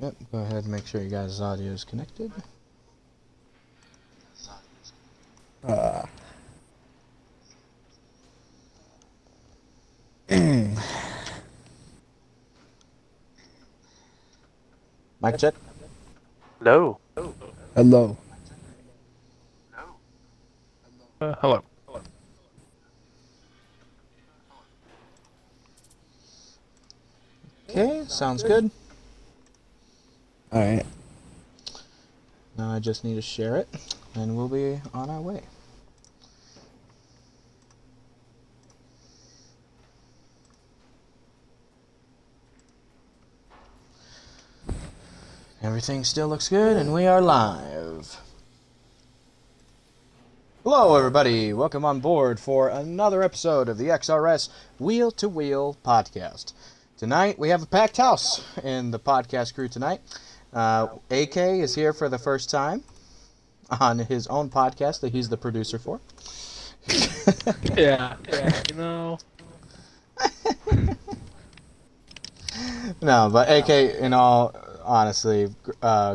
Yep, go ahead and make sure you guys' audio is connected. Uh, Mic check. No. Hello. Hello. Okay, sounds good. Alright. Now I just need to share it, and we'll be on our way. Everything still looks good, and we are live. Hello, everybody. Welcome on board for another episode of the XRS Wheel to Wheel podcast. Tonight, we have a packed house in the podcast crew tonight. AK is here for the first time on his own podcast that he's the producer for. Yeah, you know. No, but AK, in all honesty,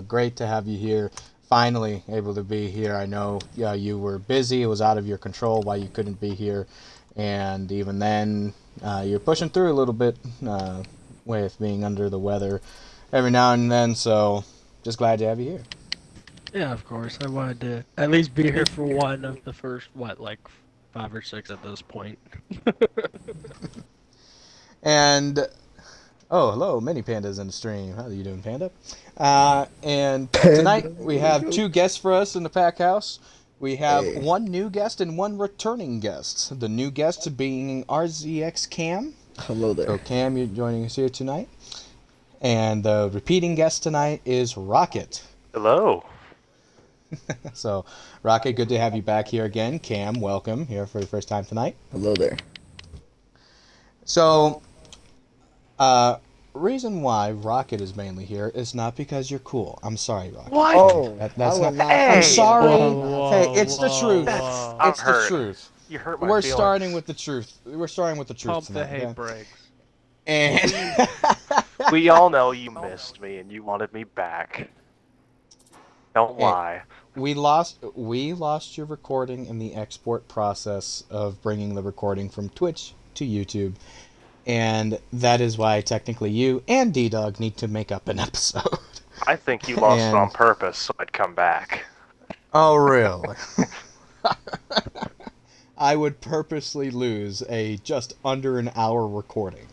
great to have you here. Finally able to be here. I know you were busy. It was out of your control why you couldn't be here. And even then, you're pushing through a little bit with being under the weather every now and then. So just glad to have you here. Yeah, of course. I wanted to at least be here for one of the first, like 5 or 6 at this point. And oh, hello, mini pandas in the stream. How are you doing, Panda? And tonight we have 2 guests for us in the pack house. We have Hey. 1 new guest and 1 returning guest. The new guest being RZX Cam. Hello there. So Cam, you're joining us here tonight. And the repeating guest tonight is Rocket. Hello. So, Rocket, good to have you back here again. Cam, welcome here for the first time tonight. Hello there. So, reason why Rocket is mainly here is not because you're cool. I'm sorry, Rocket. What? Oh, That's I not. will not. I'm sorry. Whoa, Hey, it's the truth. whoa. It's I'm the hurt. truth. You hurt my We're feelings. starting with the truth. We're starting with the truth Pump the tonight. hay Yeah? brakes. And We all know you missed me and you wanted me back. Don't Hey. lie. we lost your recording in the export process of bringing the recording from Twitch to YouTube. And that is why technically you and D-Dog need to make up an episode. I think you lost it on And- purpose so I'd come back. Oh, really? I would purposely lose a just under an hour recording.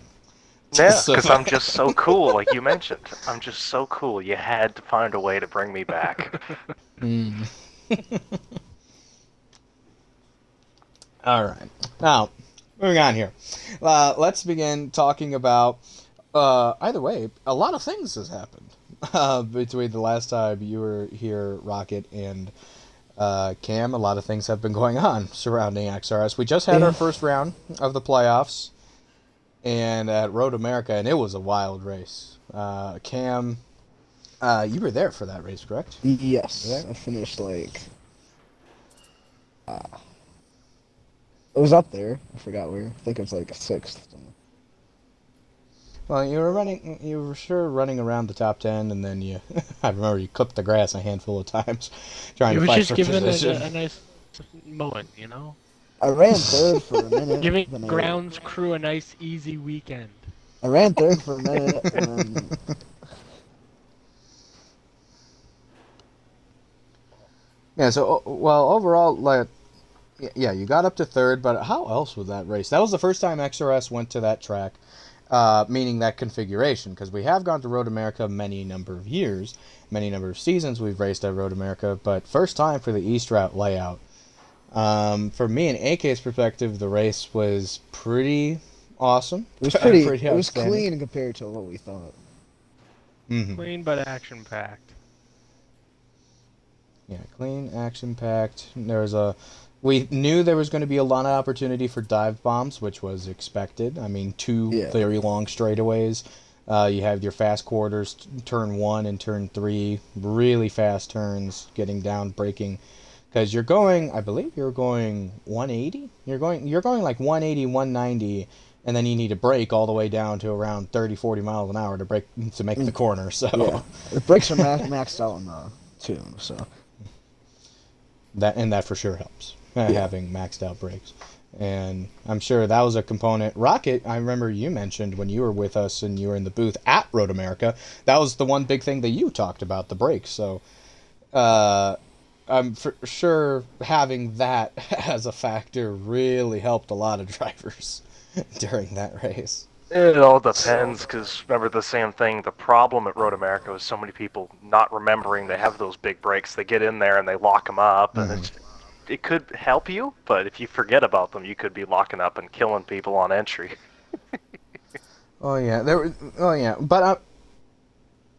Yeah, So- because I'm just so cool, like you mentioned. I'm just so cool. You had to find a way to bring me back. Mm. All right. Now, moving on here. Let's begin talking about. Either way, a lot of things has happened between the last time you were here, Rocket, and Cam. A lot of things have been going on surrounding XRS. We just had our first round of the playoffs, and at Road America, and it was a wild race. Cam, you were there for that race, correct? Yes, Yeah. I finished like. It was up there. I forgot where. I think it was like 6th. Well, you were sure running around the top 10, and then you, I remember you clipped the grass a handful of times trying You to was fight just for giving position. it a nice moment, you know? I ran third for a minute. Giving then grounds crew a nice, easy weekend. I ran third for a minute, and then Yeah, so, well, overall, like, yeah, you got up to third, but how else was that race? That was the first time XRS went to that track, meaning that configuration, because we have gone to Road America many number of years, many number of seasons we've raced at Road America, but first time for the East Route layout. For me and AK's perspective, the race was pretty awesome. it was pretty. Pretty It was outstanding. clean compared to what we thought. Mhm. Clean but action-packed. Yeah, clean, action-packed. We knew there was going to be a lot of opportunity for dive bombs, which was expected. I mean, 2 Yeah. very long straightaways. You have your fast quarters, turn 1 and turn 3, really fast turns, getting down, braking. Because I believe you're going 180. You're going like 180, 190, and then you need to brake all the way down to around 30, 40 miles an hour to make the corner. So Yeah, the brakes are maxed out on the too. So that for sure helps, Yeah. having maxed out brakes. And I'm sure that was a component. Rocket, I remember you mentioned when you were with us and you were in the booth at Road America, that was the one big thing that you talked about, the brakes. So I'm for sure having that as a factor really helped a lot of drivers during that race. It all depends, because remember the same thing. The problem at Road America was so many people not remembering they have those big brakes. They get in there and they lock them up, and it could help you, but if you forget about them, you could be locking up and killing people on entry. Oh yeah, but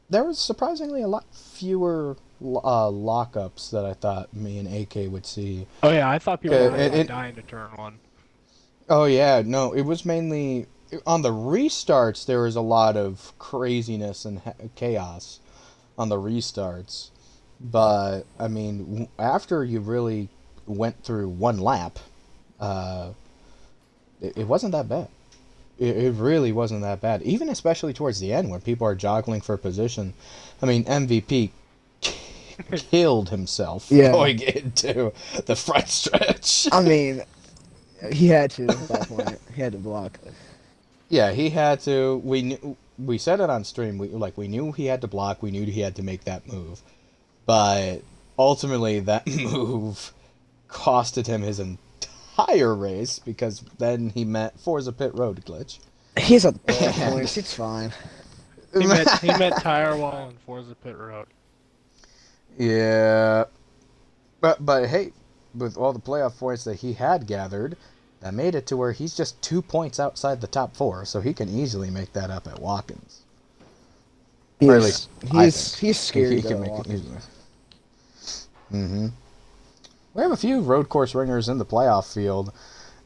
there was surprisingly a lot fewer lockups that I thought me and AK would see. Oh yeah, I thought people were it- dying to turn one. Oh yeah, no, it was mainly on the restarts. There was a lot of craziness and chaos on the restarts, but I mean, after you really went through one lap, it wasn't that bad. It really wasn't that bad. Even especially towards the end when people are joggling for position. I mean, MVP killed himself Yeah. going into the front stretch. I mean, he had to at that point. He had to block. Yeah, he had to. We said it on stream. We knew he had to block. We knew he had to make that move, but ultimately that move costed him his entire race because then he met Forza Pit Road glitch. He's at the points. It's fine. He met Tire Wall and Forza Pit Road. Yeah, but hey, with all the playoff points that he had gathered, that made it to where he's just 2 points outside the top 4, so he can easily make that up at Watkins. Or at least I think. He's scary. He can make it easily. Mm-hmm. We have a few road course ringers in the playoff field.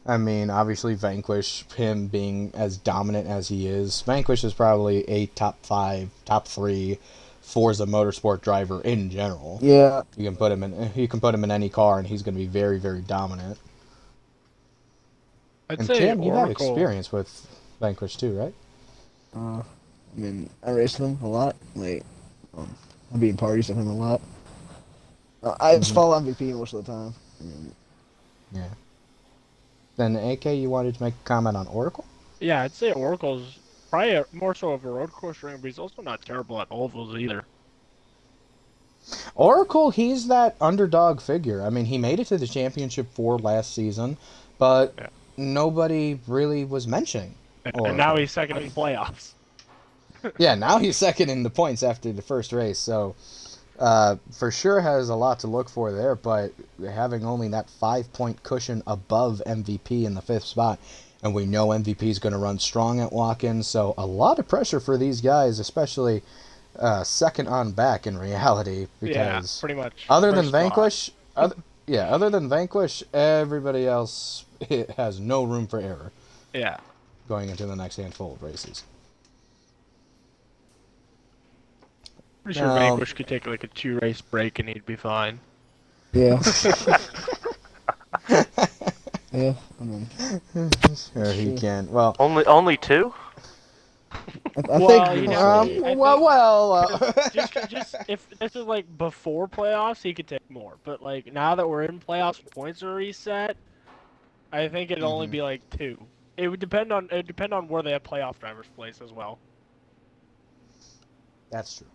I mean, obviously Vanquish, him being as dominant as he is. Vanquish is probably a top 5, top 3 Forza Motorsport driver in general. Yeah. You can put him in any car, and he's going to be very, very dominant. I'd And say Cam, you have Oracle. experience with Vanquish too, right? I mean, I race him a lot. I've been parties with him a lot. I just follow MVP most of the time. I mean, Yeah. Then AK, you wanted to make a comment on Oracle? Yeah, I'd say Oracle's probably more so of a road course ringer, but he's also not terrible at ovals either. Oracle, he's that underdog figure. I mean, he made it to the championship 4 last season, but nobody really was mentioning Oracle. And now he's second in playoffs. Yeah, now he's second in the points after the first race, so for sure has a lot to look for there, but having only that 5-point cushion above MVP in the 5th spot, and we know MVP is going to run strong at Watkins, so a lot of pressure for these guys, especially second on back in reality, because pretty much. other than First spot. Vanquish, other than Vanquish, everybody else has no room for error Yeah. going into the next handful of races. Pretty sure No. Vanquish could take like a 2-race break and he'd be fine. yeah. Yeah. I mean, Sure, he can. Well, Only 2? I Well, think. you know, I think- just if this is like before playoffs, he could take more. But like now that we're in playoffs, and points are reset. I think it'd only be like 2. It would depend on where they have playoff drivers place as well. that's true.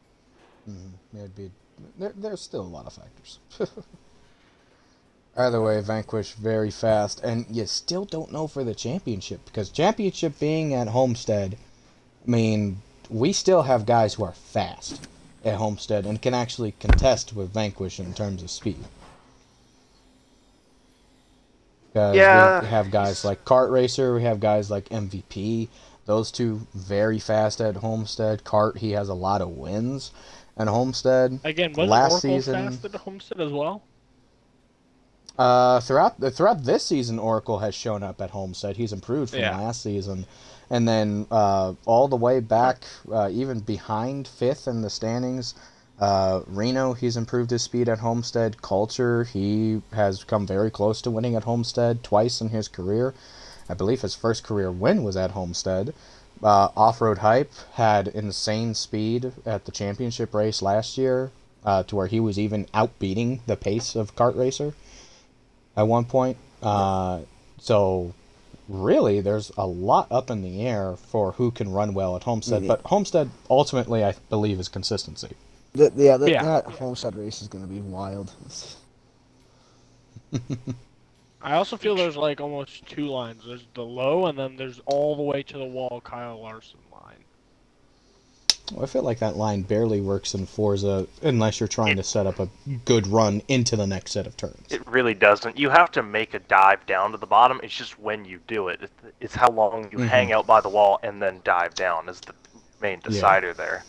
It'd be there's still a lot of factors. Either way, Vanquish very fast, and you still don't know for the championship because championship being at Homestead, I mean, we still have guys who are fast at Homestead and can actually contest with Vanquish in terms of speed. Because Yeah. we have guys like Kart Racer, we have guys like MVP. Those two very fast at Homestead. Kart, he has a lot of wins at Homestead. Again, wasn't Last Oracle season- fast at Homestead as well? Throughout this season, Oracle has shown up at Homestead. He's improved from last season, and then all the way back, even behind 5th in the standings, Reno, he's improved his speed at Homestead. Culture, he has come very close to winning at Homestead twice in his career. I believe his first career win was at Homestead. Off-road Hype had insane speed at the championship race last year, to where he was even outbeating the pace of Kart Racer at one point. So really, there's a lot up in the air for who can run well at Homestead. But Homestead, ultimately, I believe, is consistency. That Homestead race is going to be wild. I also feel there's like almost two lines. There's the low, and then there's all the way to the wall Kyle Larson line. Well, I feel like that line barely works in Forza unless you're trying to set up a good run into the next set of turns. It really doesn't. You have to make a dive down to the bottom. It's just when you do it. It's how long you hang out by the wall and then dive down is the main decider there.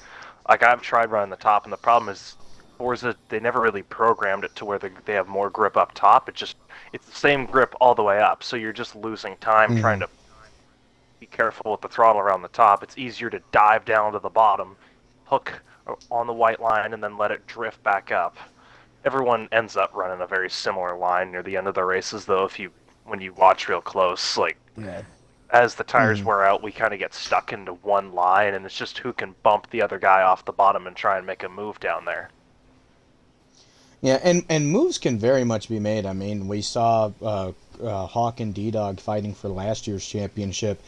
Like, I've tried running the top, and the problem is Forza, they never really programmed it to where they have more grip up top. It's the same grip all the way up, so you're just losing time trying to be careful with the throttle around the top. It's easier to dive down to the bottom, hook on the white line, and then let it drift back up. Everyone ends up running a very similar line near the end of the races, though, when you watch real close. Like, as the tires wear out, we kind of get stuck into one line, and it's just who can bump the other guy off the bottom and try and make a move down there. Yeah, and moves can very much be made. I mean, we saw Hawk and D-Dog fighting for last year's championship.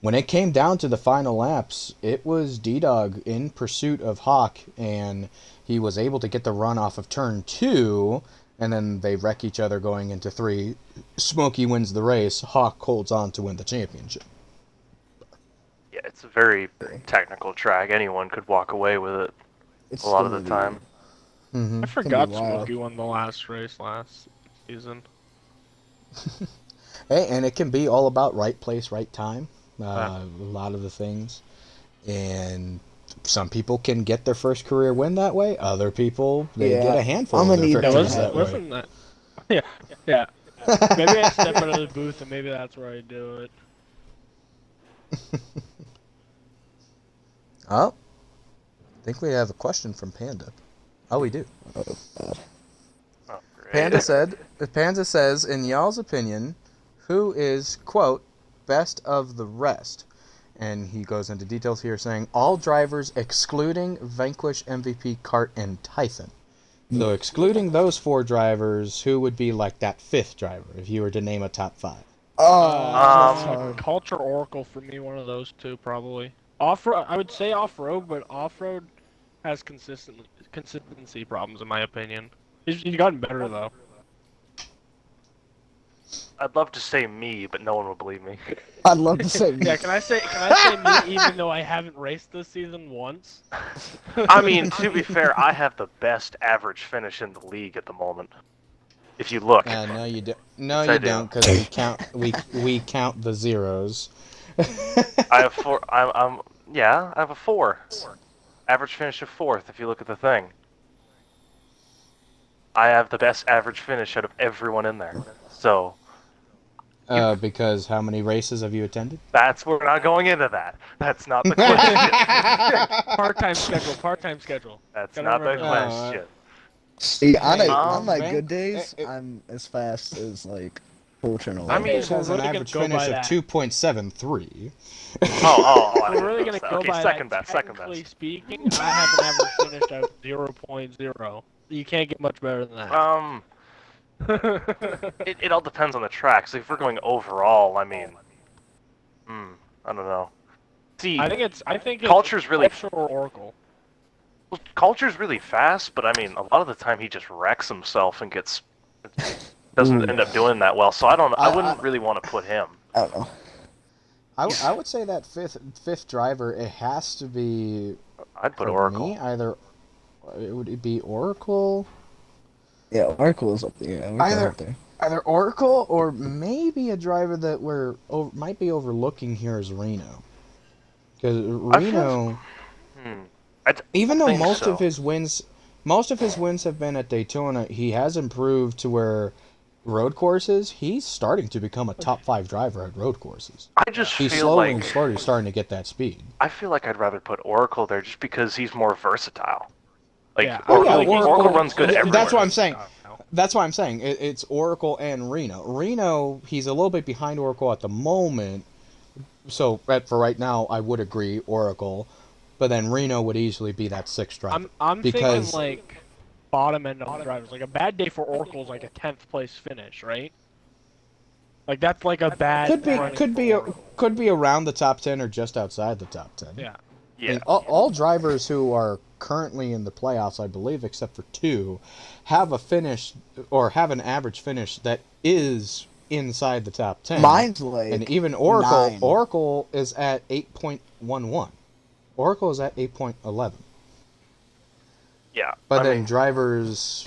When it came down to the final laps, it was D-Dog in pursuit of Hawk, and he was able to get the run off of turn 2, and then they wreck each other going into 3. Smokey wins the race. Hawk holds on to win the championship. Yeah, it's a very technical track. Anyone could walk away with it a lot of the time. I forgot Smokey won the last race last season. Hey, and it can be all about right place, right time. A lot of the things. And some people can get their first career win that way. Other people, they get a handful of their victories that way. Yeah. Maybe I step out of the booth and maybe that's where I do it. Oh, I think we have a question from Panda. Oh, we do. Panda says, in y'all's opinion, who is, quote, best of the rest? And he goes into details here saying, all drivers excluding Vanquish, MVP, Kart, and Tython. So excluding those 4 drivers, who would be like that 5th driver if you were to name a top 5? Culture Oracle for me, one of those 2 probably. Off-road, I would say off-road, but off-road has consistency problems in my opinion. He's gotten better though. I'd love to say me, but no one will believe me. I'd love to say me. Yeah, can I say me even though I haven't raced this season once? I mean, to be fair, I have the best average finish in the league at the moment. If you look. No, you don't. No, you don't, because we count the zeros. I have 4. I have a 4. Average finish of 4th. If you look at the thing, I have the best average finish out of everyone in there. So. Because how many races have you attended? We're not going into that. That's not the question. Part-time schedule. That's not the question. See, on my good days, I'm as fast as like full channel. I mean, it has an average finish of 2.73. We're really gonna go by second that. best. Technically speaking, I have an average finish of 0.0. You can't get much better than that. It all depends on the tracks. If we're going overall, I mean, I don't know. See, I think Culture's really or Oracle. Well, Culture's really fast, but I mean, a lot of the time he just wrecks himself and doesn't end up doing that well. So I wouldn't really want to put him. I don't know. I would say that fifth driver, it has to be. I'd put Oracle. Me, either would it be Oracle? Yeah, Oracle is up there. Yeah, either Oracle or maybe a driver that might be overlooking here is Reno, because Reno, even though most of his wins have been at Daytona, he has improved to where road courses, he's starting to become a top 5 driver at road courses. He's slowly and slowly starting to get that speed. I feel like I'd rather put Oracle there just because he's more versatile. Like yeah. Oracle runs good everywhere. That's what I'm saying. That's why I'm saying it's Oracle and Reno. Reno, he's a little bit behind Oracle at the moment. So for right now, I would agree Oracle, but then Reno would easily be that sixth driver. I'm thinking Because like bottom end of the drivers. Like a bad day for Oracle's like a 10th place finish, right? Like that's like a bad could be running could for be Oracle. could be around the top 10 or just outside the top 10. Yeah. I Yeah. mean, all drivers who are currently in the playoffs, I believe, except for two, have a finish or have an average finish that is inside the top 10. Mine's like And even Oracle, 9. Oracle is at 8.11. Oracle is at 8.11. Yeah. But I then mean, drivers,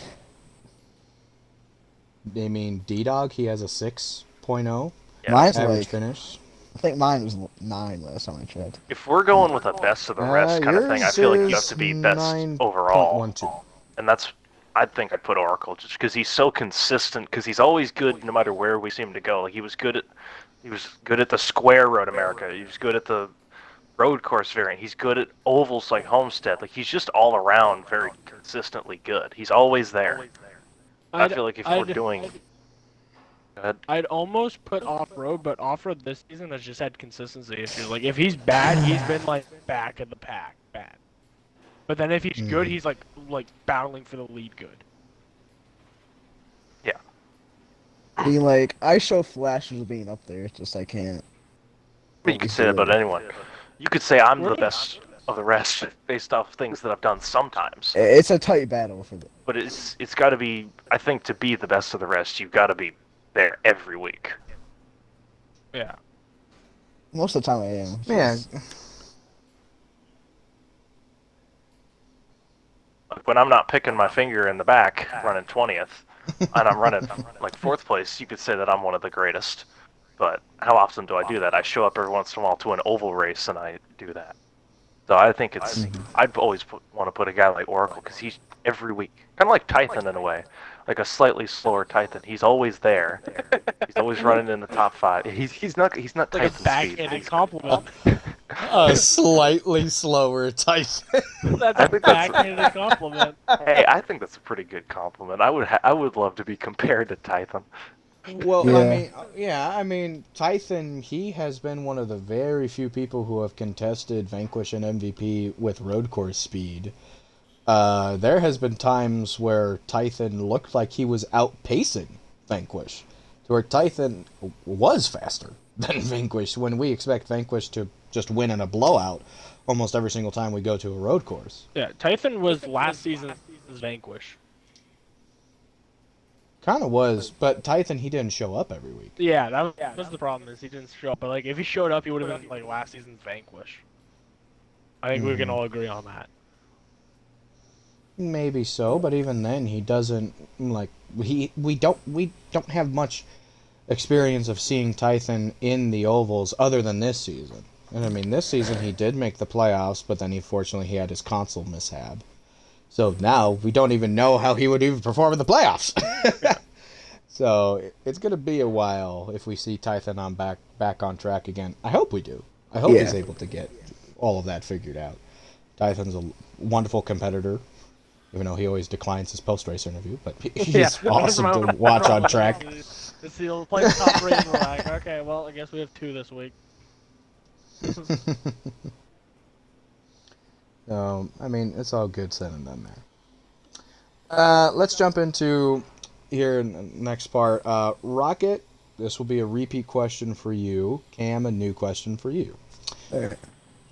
I mean, D-Dog, he has a 6.0 yeah. Mine's average like, finish. I think mine was 9 last time I checked. If we're going with a best of the rest kind of thing, I Yours feel like you have is to be best overall. 9.12. And that's, I think I'd put Oracle just because he's so consistent. Because he's always good no matter where we see him to go. Like he was good at the square Road America. He was good at the road course variant. He's good at ovals like Homestead. Like he's just all around very consistently good. He's always there. I feel like if we're doing, go ahead. I'd almost put off-road, but off-road this season has just had consistency issues. Like, if he's bad, he's been, like, back in the pack, bad. But then if he's good, he's, like battling for the lead good. Yeah. Being like, I show flashes of being up there, it's just I can't. You could say that about anyone. You could say I'm the best of the rest based off things that I've done sometimes. It's a tight battle for the. But it's got to be, I think, to be the best of the rest, you've got to be there every week. Yeah. Most of the time I am. It's Yeah. just- Like when I'm not picking my finger in the back running 20th, and I'm running like 4th place, you could say that I'm one of the greatest. But how often do I do that? I show up every once in a while to an oval race and I do that. So I think it's, I'd always want to put a guy like Oracle because he's every week, kind of like Tython in a way, like a slightly slower Tython. He's always there. He's always running in the top 5. He's not Like Tython a speed. backhanded compliment. A slightly slower type. That's I a think that's- backhanded compliment. Hey, I think that's a pretty good compliment. I would love to be compared to Tython. Well, Yeah. I mean, Tython, he has been one of the very few people who have contested Vanquish and MVP with road course speed. There has been times where Tython looked like he was outpacing Vanquish, to where Tython was faster than Vanquish when we expect Vanquish to just win in a blowout almost every single time we go to a road course. Yeah, Tython was last season's Vanquish. Kind of was, but Tython, he didn't show up every week. Yeah, that was the problem, is he didn't show up. But, like, if he showed up, he would have been, like, last season's Vanquish. I think we can all agree on that. Maybe so, but even then, he doesn't like we don't have much experience of seeing Tython in the ovals other than this season. And I mean, this season he did make the playoffs, but then he had his console mishap. So now we don't even know how he would even perform in the playoffs. So it's gonna be a while if we see Tython on back on track again. I hope we do. I hope he's able to get all of that figured out. Tython's a wonderful competitor, even though he always declines his post-race interview. But he's awesome to watch on track. It's the play the top race. We're like, okay, well, I guess we have 2 this week. I mean, it's all good said and done there. Let's jump into here in the next part. Rocket, this will be a repeat question for you. Cam, a new question for you. Okay.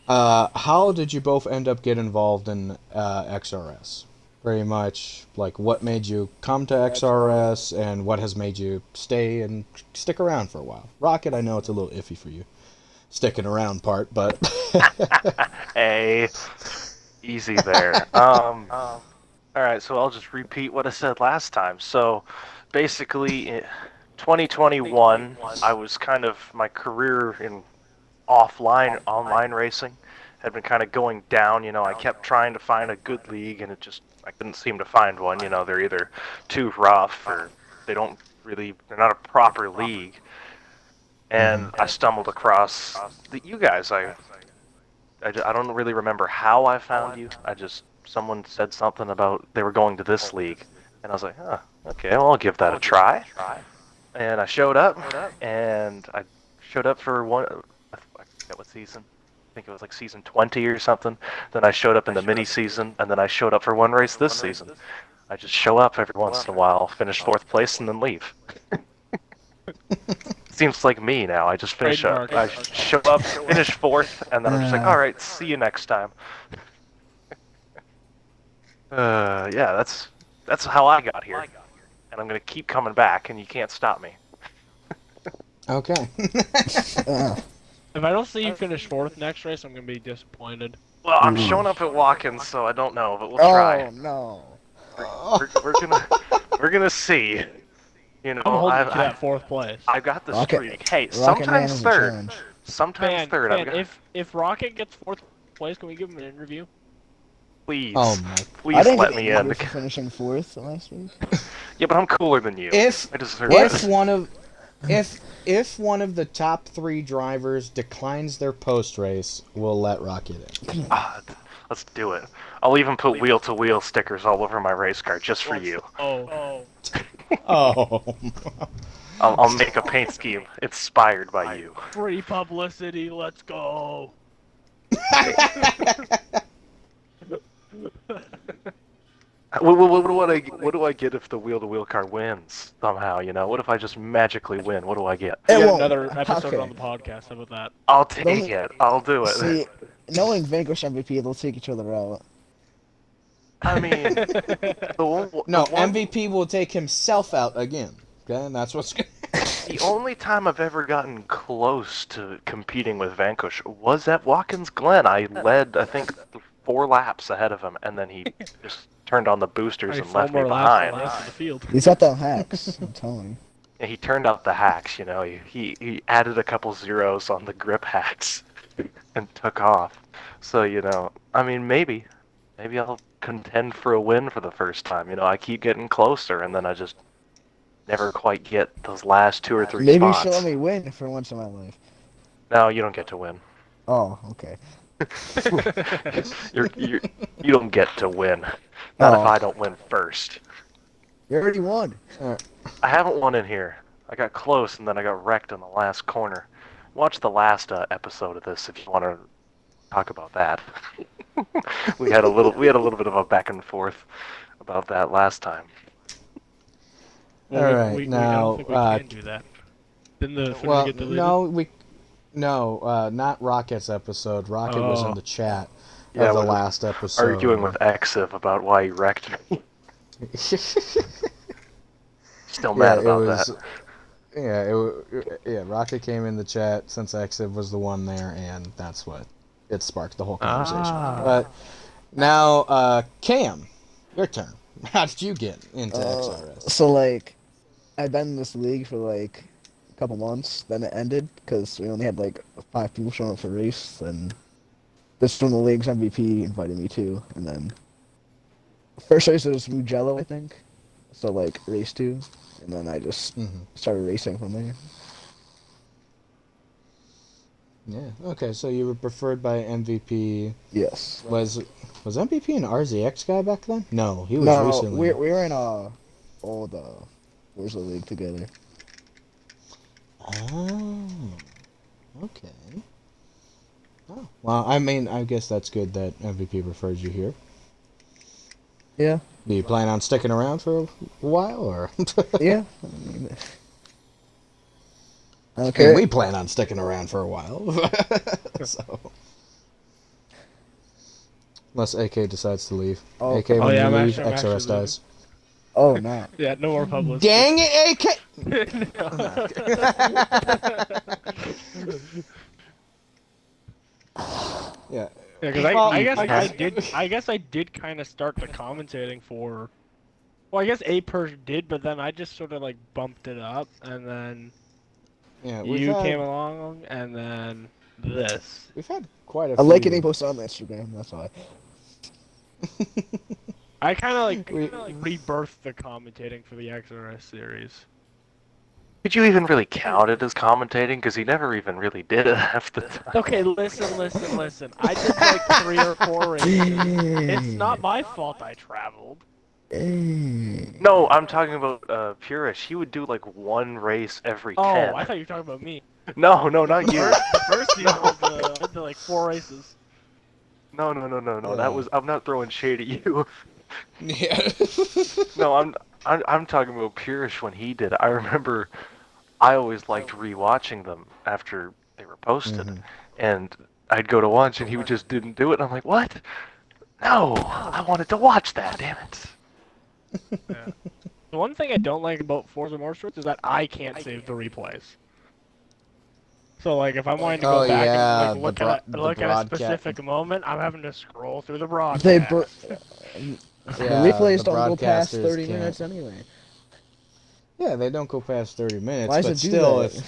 How did you both end up get involved in XRS? Very much, like, what made you come to XRS, and what has made you stay and stick around for a while? Rocket, I know it's a little iffy for you, sticking around part, but... Hey, easy there. All right, so I'll just repeat what I said last time. So, basically, in 2021, I was kind of, my career in online racing had been kind of going down. You know, I kept trying to find a good league, and I couldn't seem to find one. You know, they're either too rough or they're not a proper league. And I stumbled across you guys. I don't really remember how I found you. Someone said something about they were going to this league, And I was like, huh, okay, well, I'll give that a try. And I showed up, and I showed up for one, I forget what season. I think it was like season 20 or something. Then I showed up in the mini season, and then I showed up for one race this season. I just show up every once in a while, finish 4th place, and then leave. Seems like me now. I just finish up. Trademark. I show up, finish 4th, and then I'm just like, all right, see you next time. Yeah, that's how I got here, and I'm gonna keep coming back, and you can't stop me. Okay. If I don't see you finish 4th next race, I'm gonna be disappointed. Well, I'm showing up at Watkins, so I don't know, but we'll try. Oh no. We're gonna see. You know, I'm holding you to that 4th place. I've got the Rocket- streak. Hey, Rocket Man sometimes is a third. challenge. Sometimes Man, third. I've got, if Rocket gets 4th place, can we give him an interview? please, Oh my. I please didn't let get me the in. interview for finishing 4th last week. Yeah, but I'm cooler than you. If I deserve if this. one of if one of the top 3 drivers declines their post race, we'll let Rocket in. Let's do it. I'll even put wheel-to-wheel stickers all over my race car just for you. Oh. Oh. I'll make a paint scheme inspired by you. Free publicity, let's go. What do I get if the wheel-to-wheel car wins somehow? You know, what if I just magically win? What do I get? We It got won't. another episode Okay. on the podcast. How about that? I'll take it. I'll do it. See, knowing Vanquish MVP, they'll take each other out. I mean, the No, one- MVP will take himself out again. Okay, and that's what's. The only time I've ever gotten close to competing with Vanquish was at Watkins Glen. I led, I think, 4 laps ahead of him, and then he just turned on the boosters and left me behind. The rest of the field. He's got the hacks. I'm telling you. Yeah, he turned out the hacks, you know. He added a couple zeros on the grip hacks and took off. So, you know, I mean, maybe I'll contend for a win for the first time. You know, I keep getting closer, and then I just never quite get those last 2 or 3 Maybe you spots. should let me win for once in my life. No, you don't get to win. Oh, okay. You don't get to win. Not Oh. if I don't win first. You already won. I haven't won in here. I got close, and then I got wrecked in the last corner. Watch the last episode of this if you want to talk about that. we had a little bit of a back and forth about that last time. Well, All right, I now, don't think we can do that. Didn't the footage Well, get deleted? not Rocket's episode. Rocket was in Oh. the chat Yeah, of the we're last episode. Arguing with Exiv about why he wrecked me. Still mad about that. Yeah, Rocket came in the chat since Exib was the one there, and that's what it sparked the whole conversation. Ah. But now, Cam, your turn. How did you get into Uh, XRS? So, like, I've been in this league for, like, a couple months. Then it ended because we only had, like, 5 people showing up for race. And this one, the league's MVP invited me too. And then first race was Mugello, I think. So, like, race 2. And then I just started racing from there. Yeah. Okay, so you were preferred by MVP. Yes. Was MVP an RZX guy back then? No, he was No, recently. we were in old where's the league together? Oh. Okay. Oh. Well, I mean, I guess that's good that MVP prefers you here. Yeah. Do you plan on sticking around for a while, or? Yeah. I mean, I don't And care. we plan on sticking around for a while. So. Unless AK decides to leave. Oh. AK, when Oh, yeah, you I'm leave, actually XRS leaving. dies. Oh no. Yeah, no more publicity. Dang it, AK! Yeah. Yeah, because I guess I did kind of start the commentating for. Well, I guess A-Purge did, but then I just sort of like bumped it up, and then Yeah, you came along, and then this. We've had quite a I few. like it. He posted on Instagram. That's why. I kind of like We- rebirthed the commentating for the XRS series. Could you even really count it as commentating? Because he never even really did it half the time. Okay, listen. I did like 3 or 4 races. It's not my fault I traveled. Hey. No, I'm talking about Purish. He would do like one race every Oh, 10. I thought you were talking about me. No, not you. The first season I did like 4 races. No. That was. I'm not throwing shade at you. Yeah. No, I'm talking about Purish when he did it. I remember I always liked rewatching them after they were posted, Mhm. and I'd go to watch and he just didn't do it. And I'm like, what? No, I wanted to watch that. Damn it. Yeah. The one thing I don't like about Forza Motorsports is that I can't save the replays. So like if I'm wanting to go Oh back and yeah, like look at the a broadcast. specific moment, I'm having to scroll through the They broadcast. the Yeah, replays the don't go past broadcasters 30 can't. minutes anyway. Yeah, they don't go past 30 minutes, Why does but it do still, that?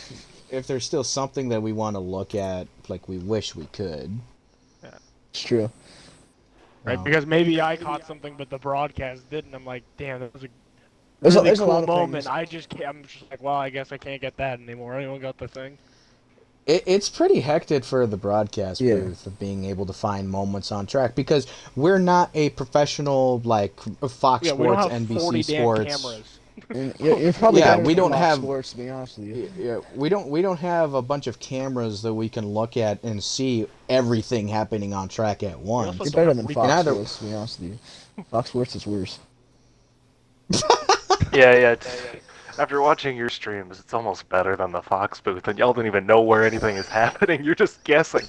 if there's still something that we want to look at, like we wish we could. It's true. Right? Oh. Because maybe I caught something but the broadcast didn't. I'm like, damn, that was a There's really a cool lot of moment. things. I just can't, I'm just like, well, I guess I can't get that anymore. Anyone got the thing? It's pretty hectic for the broadcast Yeah. booth of being able to find moments on track because we're not a professional like Fox Yeah, we don't Sports, have NBC 40 damn Sports. cameras. And you're probably Yeah, better we than don't Fox have- Sports, to be honest with you. Yeah, we don't have a bunch of cameras that we can look at and see everything happening on track at once. also You're don't better have than replays. Fox And either- Sports, to be honest with you. Fox Sports is worse. Yeah. After watching your streams, it's almost better than the Fox booth, and y'all don't even know where anything is happening. You're just guessing.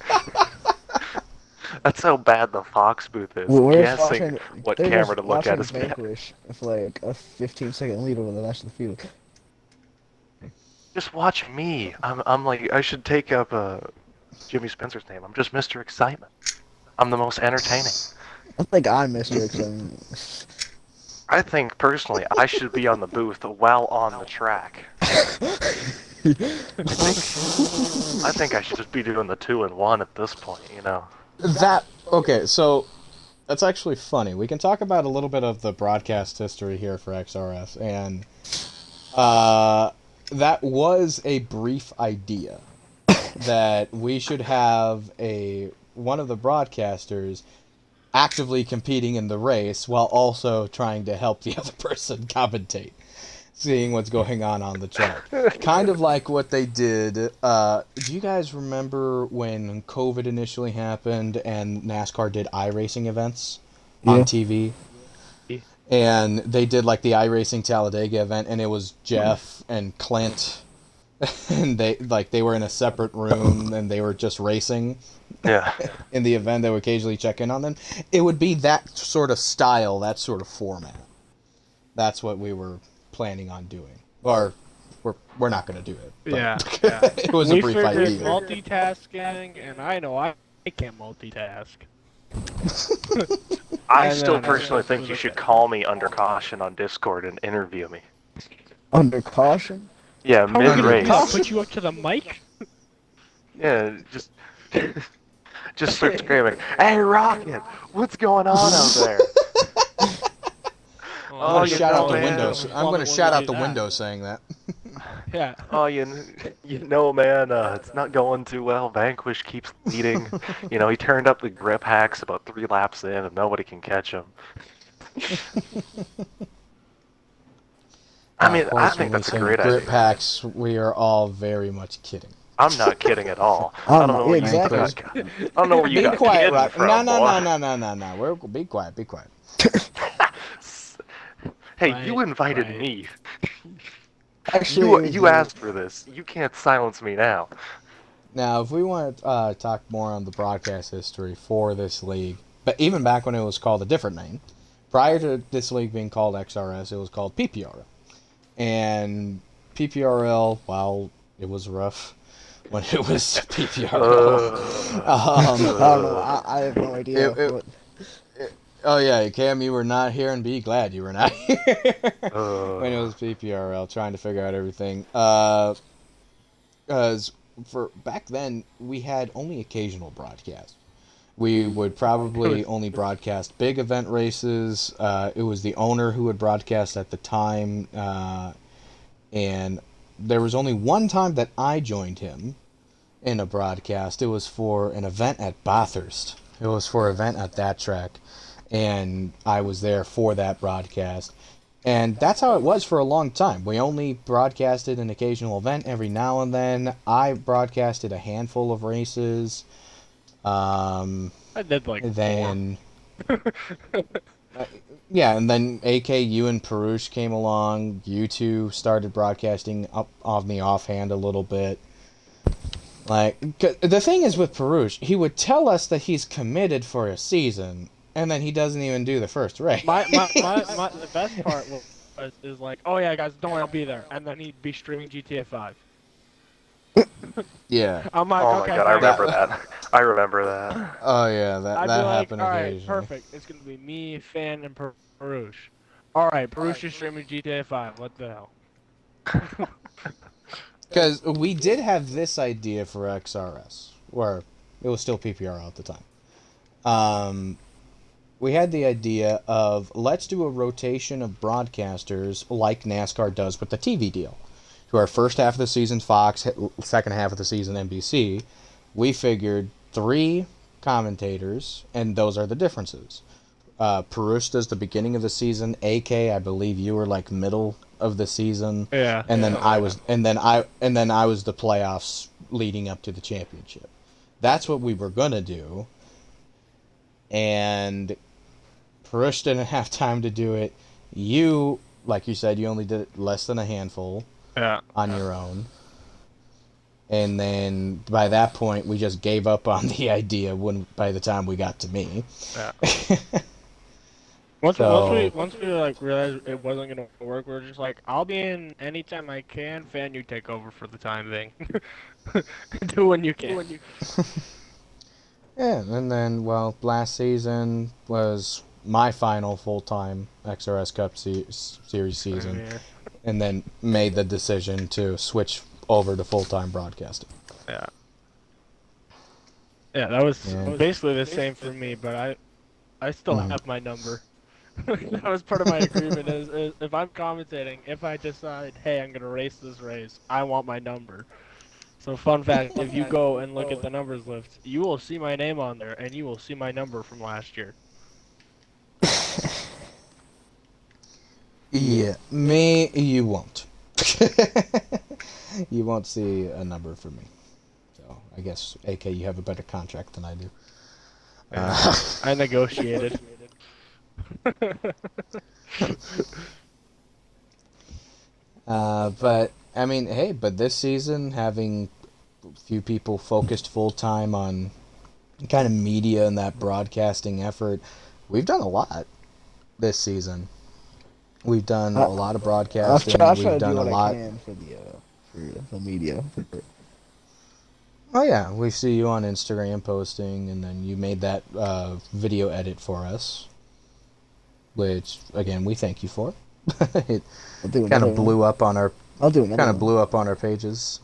That's how bad the Fox booth is. We're Guessing watching, what they're camera just to look at watching is bad. Vanquish with like a 15-second lead over the rest of the field. Just watch me. I'm like, I should take up Jimmy Spencer's name. I'm just Mr. Excitement. I'm the most entertaining. I think I'm Mr. Excitement. I think, personally, I should be on the booth while on the track. I think I should just be doing the 2-in-1 at this point, you know? Okay, so that's actually funny. We can talk about a little bit of the broadcast history here for XRS, and that was a brief idea that we should have one of the broadcasters actively competing in the race while also trying to help the other person commentate, seeing what's going on the track. Kind of like what they did. Do you guys remember when COVID initially happened and NASCAR did iRacing events on Yeah. TV? Yeah. And they did like the iRacing Talladega event, and it was Jeff and Clint, and they were in a separate room and they were just racing. Yeah. In the event, they would occasionally check in on them. It would be that sort of style, that sort of format. That's what we were planning on doing. Or we're not going to do it. But Yeah. it was a We brief figured idea. multitasking, and I know I can't multitask. I And still then- personally think you should call me under caution on Discord and interview me. Under caution? Yeah, How are we gonna do mid-race. that? Put you up to the mic? Yeah, just start screaming, "Hey, Rocket, what's going on out there?" I'm Oh, going you to shout out know, the man. windows. I'm going to shout out the window saying that. Yeah. Oh, you know, man, it's not going too well. Vanquish keeps leading. You know, he turned up the grip hacks about 3 laps in, and nobody can catch him. I mean, Of course, I when think we that's a say great grip idea. packs, we are all very much kidding. I'm not kidding at all. I don't know where you exactly. got. I don't know where you Be got quiet, kidding Rock. from, No. Be quiet. Be quiet. Hey, you Right, invited right. me. Actually, You asked for this. You can't silence me now. Now, if we want to talk more on the broadcast history for this league, but even back when it was called a different name, prior to this league being called XRS, it was called PPRL. And PPRL, while it was rough when it was PPRL. I don't know. I have no idea. It- Oh yeah, Cam, you were not here, and be glad you were not here when it was PPRL, trying to figure out everything. Because for back then, we had only occasional broadcasts. We would probably only broadcast big event races. It was the owner who would broadcast at the time, and there was only one time that I joined him in a broadcast. It was for an event at Bathurst. It was for an event at that track. and I was there for that broadcast. And that's how it was for a long time. We only broadcasted an occasional event every now and then. I broadcasted a handful of races. I did like Then, yeah, and then you and Perush came along. You two started broadcasting up on the offhand a little bit. Like, the thing is with Perush, he would tell us that he's committed for a season, and then he doesn't even do the first race. the best part is like, oh yeah, guys, don't worry, I'll be there, and then he'd be streaming GTA 5. Yeah. I'm like, Oh my okay, god, I thanks. remember that. I remember that. Oh yeah, that I'd that be like, happened all right, occasionally. perfect. It's gonna be me, Fan, and Perush. All right, Perush is streaming GTA 5. What the hell? Because we did have this idea for XRS, where it was still PPR at the time. We had the idea of let's do a rotation of broadcasters like NASCAR does with the TV deal. To our first half of the season, Fox, second half of the season, NBC. We figured 3 commentators, and those are the differences. Perush does the beginning of the season. AK, I believe you were like middle of the season. Yeah. And then I was the playoffs leading up to the championship. That's what we were gonna do. And Perush didn't have time to do it. You, like you said, you only did it less than a handful on your own. And then by that point, we just gave up on the idea by the time we got to me. Yeah. Once we like realized it wasn't gonna work, we were just like, I'll be in anytime I can. Fan, you take over for the time being. Do when you can. Yeah, and then, well, last season was my final full-time XRS Cup Series season, Yeah. and then made the decision to switch over to full-time broadcasting. Yeah. Yeah, that was Yeah. basically the same for me, but I still have my number. That was part of my agreement. Is if I'm commentating, if I decide, hey, I'm gonna race this race, I want my number. So fun fact, if you go and look at the numbers list, you will see my name on there, and you will see my number from last year. Yeah, me, you won't. You won't see a number for me. So, I guess, AK, you have a better contract than I do. I negotiated. But, I mean, hey, but this season, having a few people focused full-time on kind of media and that broadcasting effort, we've done a lot this season. We've done a lot of broadcasting. I'll We've try to done do a what lot. I can for the media. Oh yeah, we see you on Instagram posting, and then you made that video edit for us, which again we thank you for. It I'll do kind another of blew up on our I'll do another kind of one. blew up on our pages.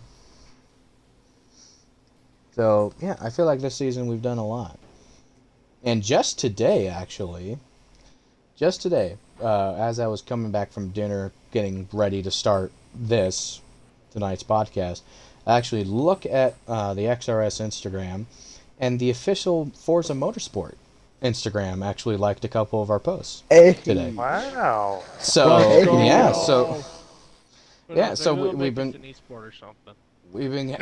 So yeah, I feel like this season we've done a lot. And just today, actually, as I was coming back from dinner, getting ready to start tonight's podcast, I actually look at the XRS Instagram, and the official Forza Motorsport Instagram actually liked a couple of our posts Hey. today. Wow. So Let's go. yeah, so Yeah, so we'll we've make been this an esport or something. we've been.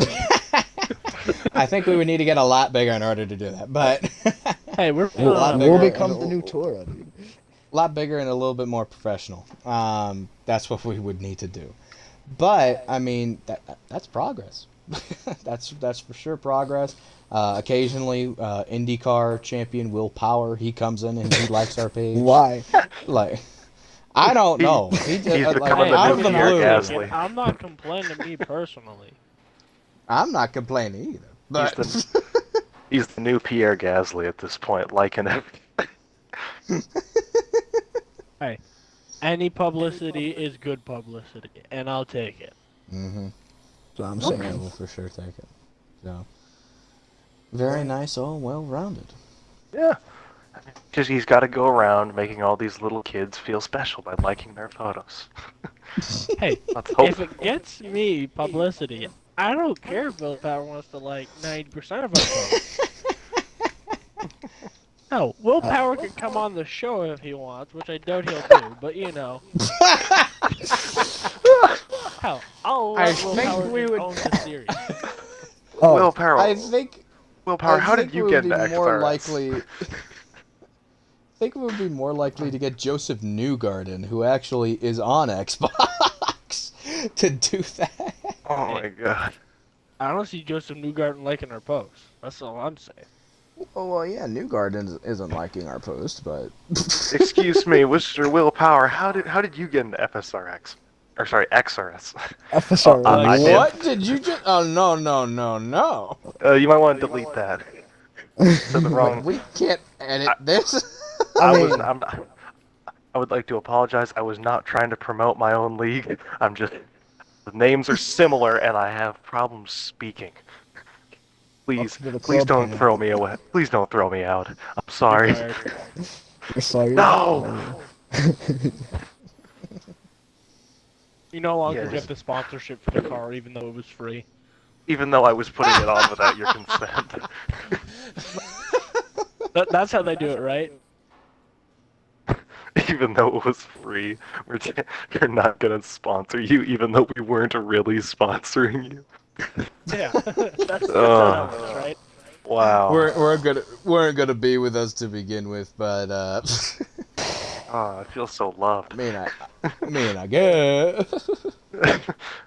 I think we would need to get a lot bigger in order to do that, but Hey, we're A lot bigger. We'll become the new Torah, dude. a lot bigger and a little bit more professional. That's what we would need to do. But I mean, that's progress. that's for sure progress. Occasionally, IndyCar champion Will Power, he comes in and he likes our page. Why? Like, I don't know. He just, He's like, becoming out the of new the Pierre blue. Gasly. I'm not complaining me personally. I'm not complaining either. But He's the new Pierre Gasly at this point, liking everything. Hey, any publicity is good publicity, and I'll take it. mm-hmm. So I'm Okay, saying. we'll for sure take it. So, very nice, all well-rounded. Yeah. Because he's got to go around making all these little kids feel special by liking their photos. Hey, Let's hope. if it gets me publicity, I don't care if Will Power wants to like 90% of our posts. Hell, Willpower can come on the show if he wants, which I doubt he'll do, but you know. Hell, I'll I let think Willpower we just would- own the series. Oh, Willpower. I think Willpower. I How think did you we get would into be more XRS? likely. I think it would be more likely to get Joseph Newgarden, who actually is on Xbox, to do that. Oh my god. I don't see Joseph Newgarden liking our posts. That's all I'm saying. Oh, well, yeah, Newgarden isn't liking our post, but Excuse me, Mr. Willpower. How did you get into FSRX? Or sorry, XRS? FSR. I did. what did you just? Oh no no no no! You might want to delete that. Said the wrong. We can't edit this. I I was. mean- I would like to apologize. I was not trying to promote my own league. I'm just. The names are similar, and I have problems speaking. Please, Welcome to the please club, don't man. throw me away. Please don't throw me out. I'm sorry. You're fired. You're sorry. No! You no longer Yes. get the sponsorship for the car, even though it was free. Even though I was putting it on without your consent. That's how they do it, right? Even though it was free, we're not gonna sponsor you, even though we weren't really sponsoring you. Yeah. That's how it works, right? Wow. weren't gonna be with us to begin with, but Oh, I feel so loved. I guess.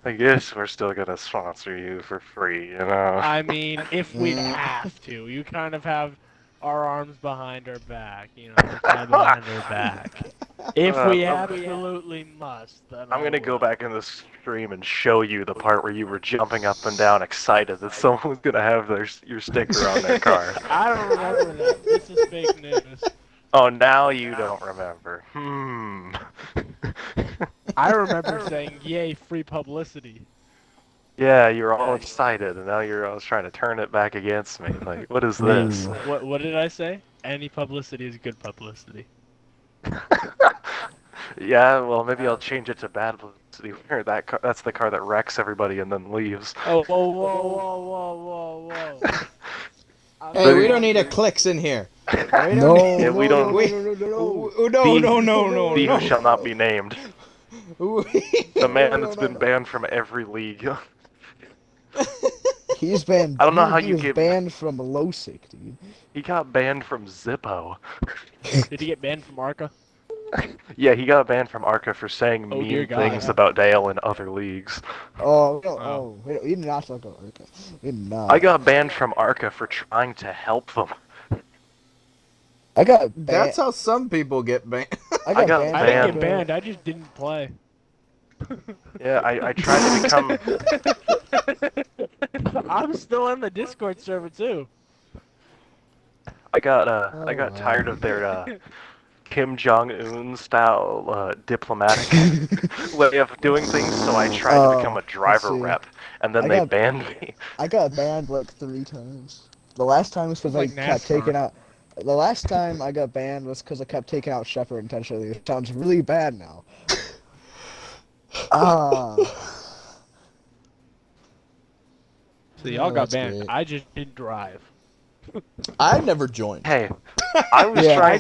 I guess we're still gonna sponsor you for free, you know. I mean, if we'd have to, you kind of have our arms behind our back, you know, tied behind our back. If we absolutely must, then I'm I gonna go will. back in the stream and show you the part where you were jumping up and down, excited that someone was gonna have your sticker on their car. I don't remember that. This is fake news. Oh, now you don't remember. I remember saying, "Yay, free publicity." Yeah, you were all excited, and now you're always trying to turn it back against me. Like, what is this? What did I say? Any publicity is good publicity. Yeah, well, maybe I'll change it to bad publicity. Where that's the car that wrecks everybody and then leaves. Oh, whoa. Hey, we don't need a clicks in here. No, Yeah, we don't- No. He who shall not be named. The The man that's been banned from every league. He's banned. I don't know how he you was get- banned from LoSick, dude. He got banned from Zippo. Did he get banned from Arca? Yeah, he got banned from Arca for saying Oh, dear mean God. things about Dale in other leagues. We did not talk about Arca. We did not. I got banned from Arca for trying to help them. I got banned. That's how some people get banned. I I got banned. I didn't Banned. get banned. I just didn't play. Yeah, I tried to become. I'm still in the Discord server too. I got tired of their Kim Jong Un style diplomatic way of doing things, so I tried to become a driver see. rep, and then I they got- banned me. I got banned like 3 times. The last time was because Like I kept NASCAR. taking out. The last time I got banned was because I kept taking out Shepard intentionally. It sounds really bad now. Ah. So y'all got that's banned. great. I just didn't drive. I never joined. Hey, I was Yeah. trying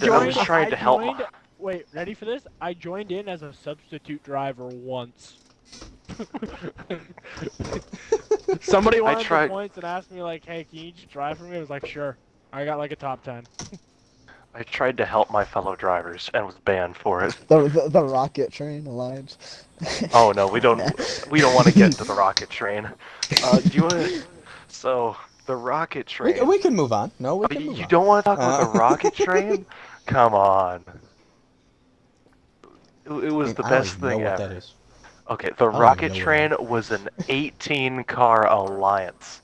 to help. joined- Wait, ready for this? I joined in as a substitute driver once. Somebody wanted tried- the points and asked me like, "Hey, can you just drive for me?" I was like, "Sure." I got like a top 10. I tried to help my fellow drivers and was banned for it. The Rocket Train Alliance. Oh no, we don't want to get into the rocket train. Do you want to? So the rocket train. We can move on. No, we Oh, can move you on. don't want to talk about the rocket train? Come on. It was the I don't best even know thing what ever. that is. Okay, the even rocket know what train was an 18-car alliance.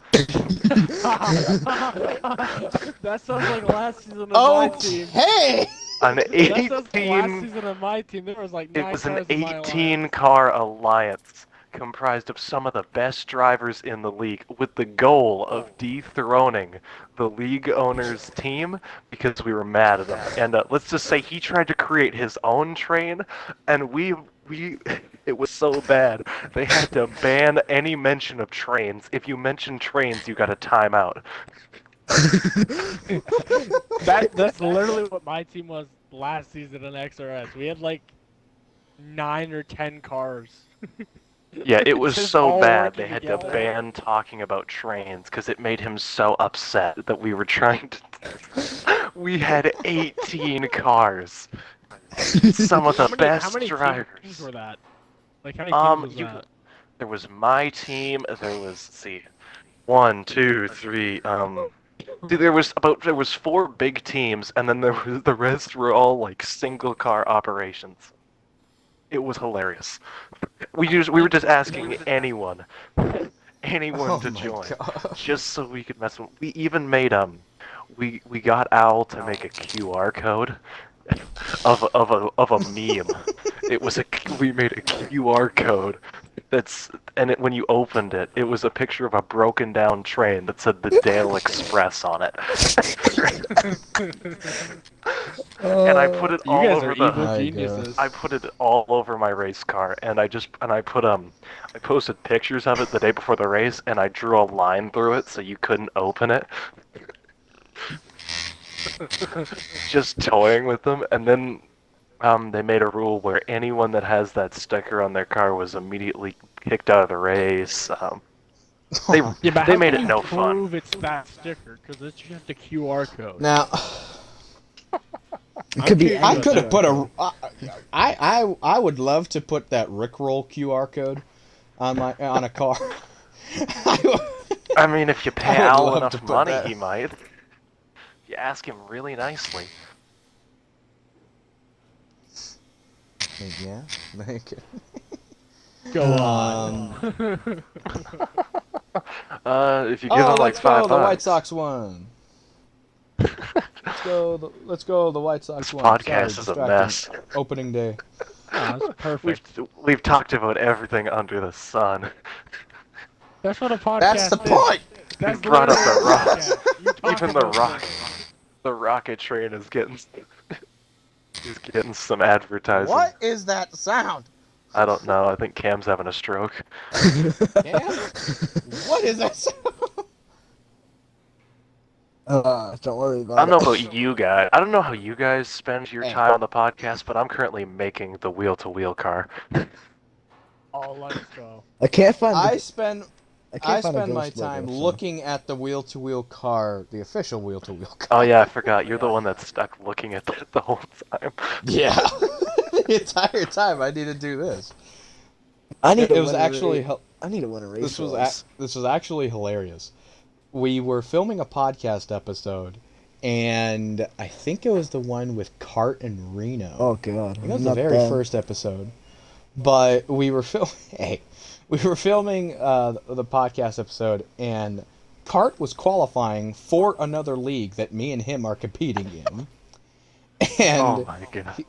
That sounds like last season of my team. Okay. An That sounds like last 18. season of my team. There was like It 9 was an cars in my alliance. 18-car alliance comprised of some of the best drivers in the league with the goal of dethroning the league owner's team because we were mad at him. And let's just say he tried to create his own train, and we it was so bad they had to ban any mention of trains. If you mention trains, you got a timeout. That's literally what my team was last season in XRS. We had like 9 or 10 cars. Yeah, it was Just so all bad working they had to together. ban talking about trains because it made him so upset that we were trying to. We had 18 cars. Some of the How best many teams drivers. were that? Like how many teams was You. that? There was my team. There was, let's see, 1, 2, 3. There was 4 big teams, and then the rest were all like single car operations. It was hilarious. We were just asking anyone Oh to my join, god. just so we could mess with. We even made we got Owl to make a QR code of a meme. It was we made a QR code when you opened it, it was a picture of a broken down train that said the Dale Express on it. And I put it You all guys over are the. evil My geniuses. I put it all over my race car, and I put I posted pictures of it the day before the race, and I drew a line through it so you couldn't open it. Just toying with them, and then they made a rule where anyone that has that sticker on their car was immediately kicked out of the race. They Yeah, but they how made can it you no fun. prove it's that sticker? Because it's just a QR code. Now, It could be. I'm I any could have put QR a. I would love to put that Rickroll QR code on a car. I mean, if you pay I would Al love to enough put money, that. he might. You ask him really nicely. Yeah, thank you. Go on. If you give Oh, him like let's go. $5. The White Sox won. Let's go. The White Sox This won. podcast Sorry, is a distracting. mess. Opening day. Oh, that's perfect. We've talked about everything under the sun. That's what a podcast That's the is. point. That's We brought up literally the a rock. podcast. You talk Even the about rock. things. The rocket train is getting. He's getting some advertising. What is that sound? I don't know. I think Cam's having a stroke. Yeah? What is that sound? Don't worry I about don't know it. about you guys. I don't know how you guys spend your Hey. time on the podcast, but I'm currently making the wheel-to-wheel car. Oh, let's go. I can't find. I spend I can't find a my ghost time logo, so- looking at the wheel-to-wheel car, the official wheel-to-wheel car. Oh yeah, I forgot. You're the one that's stuck looking at it the whole time. Yeah. The entire time I need to do this. I need. It was actually I need to win a race. this was actually hilarious. We were filming a podcast episode, and I think it was the one with Cart and Reno. Oh god. I think it was the not very them. first episode. But we were we were filming the podcast episode, and Cart was qualifying for another league that me and him are competing in. And Oh my god.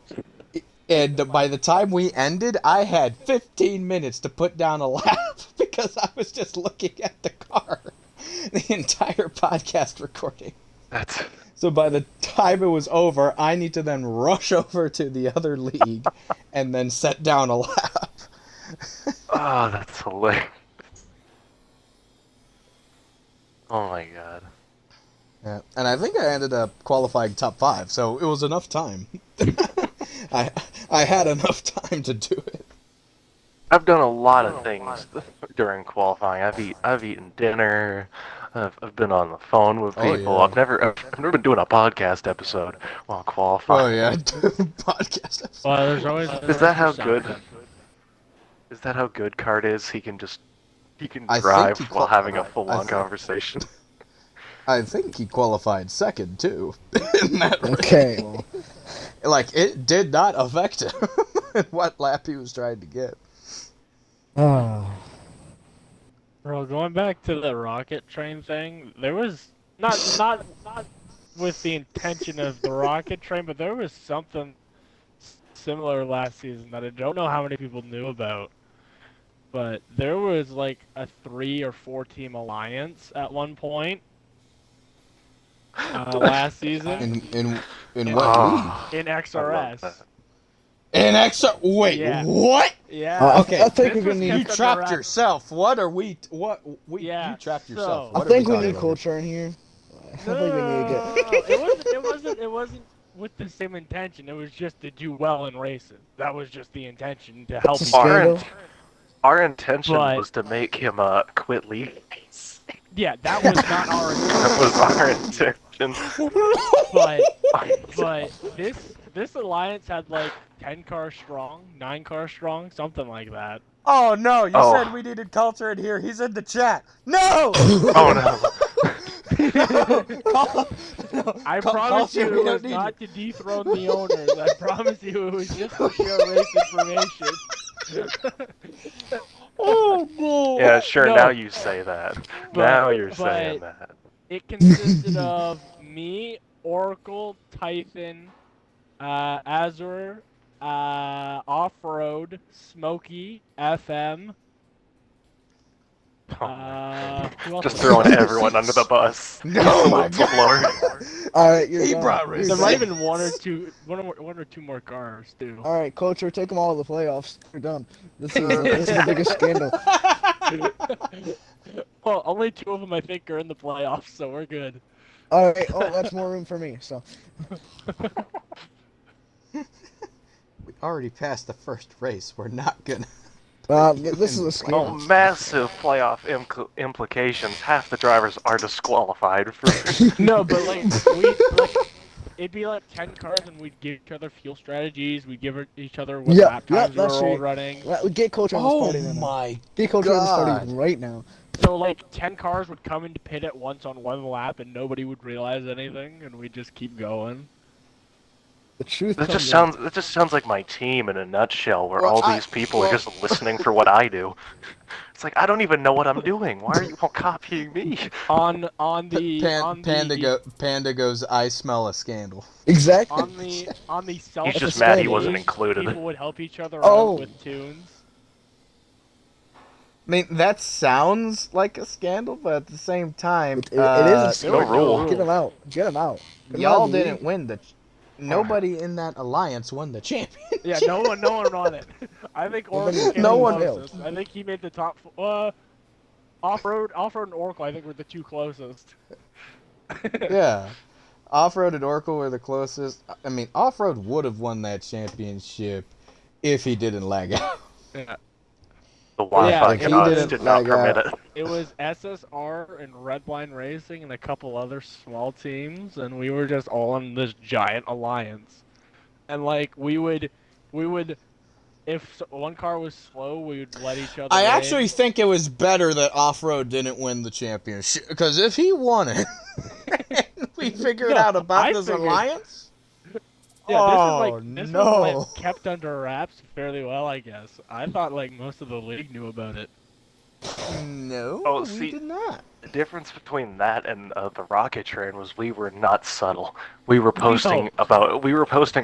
and by the time we ended, I had 15 minutes to put down a lap because I was just looking at the car the entire podcast recording. That's. So by the time it was over, I need to then rush over to the other league and then set down a lap. Oh, that's hilarious. Oh my god. Yeah. And I think I ended up qualifying top 5, so it was enough time. I had enough time to do it. I've done a lot of things during qualifying. I've eaten dinner. I've been on the phone with Oh, people. yeah. I've never been doing a podcast episode while qualifying. Oh yeah, podcast episode. Well, there's always. Is that how good? Is that how good Cart is? He can I think drive he while having a full-on think- conversation. I think he qualified second too in that race. Okay. Well, Like it did not affect him what lap he was trying to get. ah. Bro, going back to the rocket train thing, there was not with the intention of the rocket train, but there was something similar last season that I don't know how many people knew about. But there was like a 3 or 4 team alliance at one point last season In what Oh, in I love XRS. that. league? In XR. Wait, Yeah. what? Yeah. Okay, I think this we're gonna was need. You kept under trapped wraps. yourself. What are we? What we? Yeah, You trapped so- yourself. I What are think we talking need about? culture in here. I think we need to get. It wasn't with the same intention. It was just to do well in races. That was just the intention to help It's each a other. scandal. Our intention But- was to make him quit league. Yeah, that was not our That intention. was our intention. But this alliance had like 10 cars strong, 9 cars strong, something like that. Oh no! You Oh. said we needed culture in here. He's in the chat. No! Oh no. No, I Cul- promise culture, you we it don't was need not to dethrone the owners. I promise you it was just to share race information. Oh no! Yeah, sure. No. Now you say that. Now you're saying that. It consisted of me, Oracle, Typhon, Azure, Off-Road, Smokey, FM. Who else Just was throwing there? everyone under the bus. Oh my Whistleblower. All right, you're He done. brought You're race. There done. might have been one or two more cars too. All right, culture, take them all to the playoffs. You're done. This is the biggest scandal. Well, only 2 of them I think are in the playoffs, so we're good. All right. Oh, that's more room for me. So. We already passed the first race. We're not gonna. This is a Oh, scandal. massive playoff implications. Half the drivers are disqualified for. No, but it'd be like 10 cars, and we'd give each other fuel strategies. We'd give each other what Yeah, lap times we were that's all right. running. We get culture on this Oh party right now. my! Get culture on this party God. right now. So like 10 cars would come into pit at once on one lap, and nobody would realize anything, and we'd just keep going. The truth. That comes just out. sounds like my team in a nutshell, where Well, all these people are just listening for what I do. It's like I don't even know what I'm doing. Why are you all copying me? On the Panda goes. I smell a scandal. Exactly. on the self. He's just mad he wasn't included. People would help each other Oh. out with tunes. I mean, that sounds like a scandal, but at the same time, It is a scandal. no rule. Get them out. Get them out. Get 'em out y'all of the didn't league. win the. Nobody in that alliance won the championship. Yeah, no one won it. I think Well, Oracle then came no the one closest. I think he made the top. Off-road and Oracle, I think were the 2 closest. Yeah. Off-Road and Oracle were the closest. I mean, Off-Road would have won that championship if he didn't lag out. Yeah. The Wi-Fi if he gods didn't did not lag permit out. it. It was SSR and Redline Racing and a couple other small teams, and we were just all in this giant alliance. And like we would, if one car was slow, we would let each other. I in. actually think it was better that Off-Road didn't win the championship, because if he won it, and we figured No, out about I this figured- alliance. Yeah, this no. was like kept under wraps fairly well, I guess. I thought like most of the league knew about it. No, Oh, we see- did not. The difference between that and the rocket train was we were not subtle. We were posting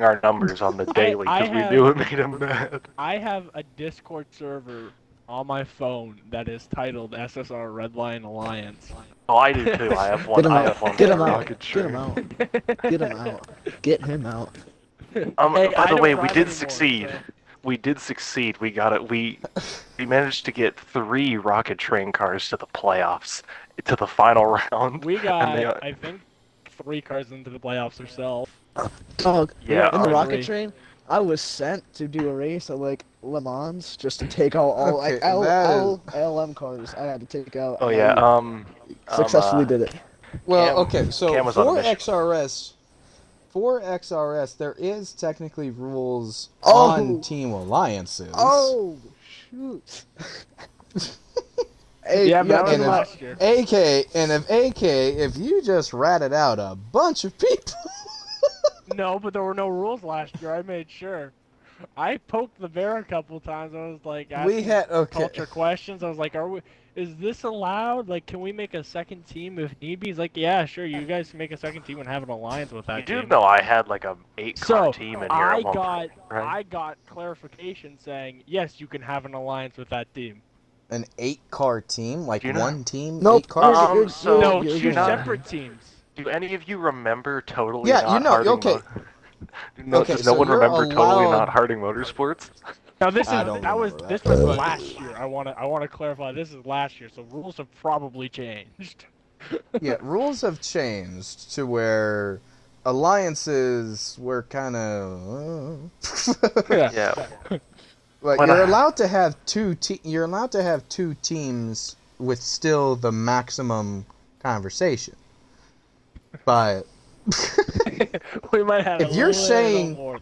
our numbers on the daily I because we have- knew it made him mad. I have a Discord server on my phone that is titled SSR Redline Alliance. Oh, I do too. I have one. Get him I out. have one. Get for him the out. rocket Get him train. out. Get him out. Get him out. Hey, By I the don't way, we drive did anymore, succeed. so- We did succeed. We got it. We managed to get 3 rocket train cars to the playoffs, to the final round. We got, And they- I think, 3 cars into the playoffs ourselves. Dog. Yeah, In the um, rocket train, I was sent to do a race at like Le Mans just to take out all Okay, like that LM cars. I had to take out. Oh yeah. I successfully did it. Well, Cam- okay, so Cam was on a for mission. XRS, there is technically rules Oh. on team alliances. Oh shoot. Hey, Yeah, but that was and if- last year. If you just ratted out a bunch of people. No, but there were no rules last year. I made sure. I poked the bear a couple times. I was like, We asking had okay. culture questions. I was like, is this allowed? Like, can we make a second team if need be? He's like, yeah, sure. You guys can make a second team and have an alliance with that You do team. know I had like a 8-car So team in here I at one got point, right? I got clarification saying yes, you can have an alliance with that team. An 8-car team, like Do you know- one team, Nope. 8 cars. So- No, you're 2 not- separate teams. Do any of you remember Totally Yeah, Not you know, Harding okay. Does no so one you're remember Totally allowed- Not Harding Motorsports? Now this I is don't that was remember this that. was But- last year. I want to clarify. This is last year, so rules have probably changed. Yeah, rules have changed to where alliances were kind of Yeah. like When you're I- allowed to have you're allowed to have two teams with still the maximum conversation. But We might have If a you're little saying- more.